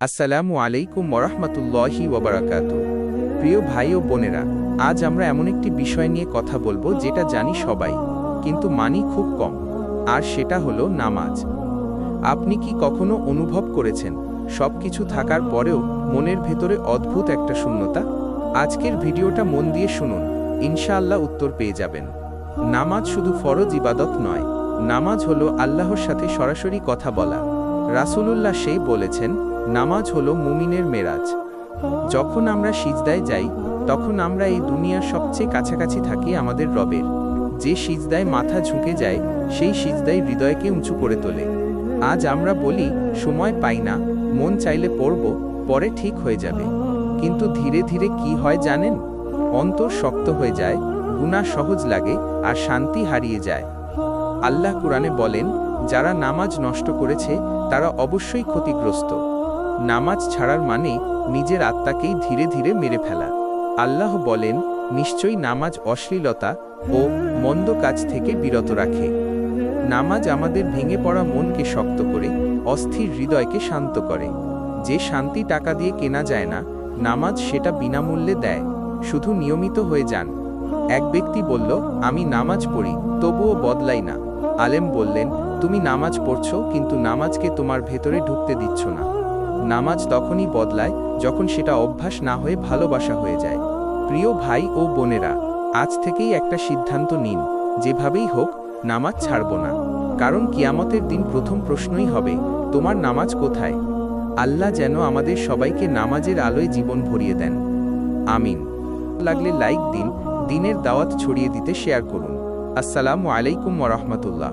আসসালামু আলাইকুম ওরহমতুল্লাহি ওবারাকাতু। প্রিয় ভাই ও বোনেরা, আজ আমরা এমন একটি বিষয় নিয়ে কথা বলবো যেটা জানি সবাই, কিন্তু মানি খুব কম, আর সেটা হলো নামাজ। আপনি কি কখনো অনুভব করেছেন সব কিছু থাকার পরেও মনের ভেতরে অদ্ভুত একটা শূন্যতা? আজকের ভিডিওটা মন দিয়ে শুনুন, ইনশাআল্লাহ উত্তর পেয়ে যাবেন। নামাজ শুধু ফরজ ইবাদত নয়, নামাজ হলো আল্লাহর সাথে সরাসরি কথা বলা। রাসূলুল্লাহ সেই বলেছেন, নামাজ হলো মুমিনের মেরাজ। যখন আমরা সিজদায় যাই, তখন আমরা এই দুনিয়ার সবচেয়ে কাছাকাছি থাকি আমাদের রবের। যে সিজদায় মাথা ঝুঁকে যায়, সেই সিজদায় হৃদয়কে উঁচু করে তোলে। আজ আমরা বলি, সময় পাই না, মন চাইলে পড়ব, পরে ঠিক হয়ে যাবে। কিন্তু ধীরে ধীরে কি হয় জানেন? অন্তর শক্ত হয়ে যায়, গুনাহ সহজ লাগে, আর শান্তি হারিয়ে যায়। আল্লাহ কুরআনে বলেন, যারা নামাজ নষ্ট করেছে তারা অবশ্যই ক্ষতিগ্রস্ত। নামাজ ছাড়ার মানে নিজের আত্মাকেই ধীরে ধীরে মেরে ফেলা। আল্লাহ বলেন, নিশ্চয়ই নামাজ অশ্লীলতা ও মন্দ কাজ থেকে বিরত রাখে। নামাজ আমাদের ভেঙে পড়া মনকে শক্ত করে, অস্থির হৃদয়কে শান্ত করে। যে শান্তি টাকা দিয়ে কেনা যায় না, নামাজ সেটা বিনামূল্যে দেয়। শুধু নিয়মিত হয়ে যান। এক ব্যক্তি বলল, আমি নামাজ পড়ি, তবুও বদলাই না। আলেম বললেন, তুমি নামাজ পড়ছো, কিন্তু নামাজকে তোমার ভেতরে ঢুকতে দিচ্ছ না। নামাজ তখনই বদলায় যখন সেটা অভ্যাস না হয়ে ভালোবাসা হয়ে যায়। প্রিয় ভাই ও বোনেরা, আজ থেকেই একটা সিদ্ধান্ত নিন, যেভাবেই হোক নামাজ ছাড়ব না। কারণ কিয়ামতের দিন প্রথম প্রশ্নই হবে, তোমার নামাজ কোথায়? আল্লাহ যেন আমাদের সবাইকে নামাজের আলোয় জীবন ভরিয়ে দেন। আমিন। লাগলে লাইক দিন, দিনের দাওয়াত ছড়িয়ে দিতে শেয়ার করুন। আসসালামু আলাইকুম ওয়া রাহমাতুল্লাহ।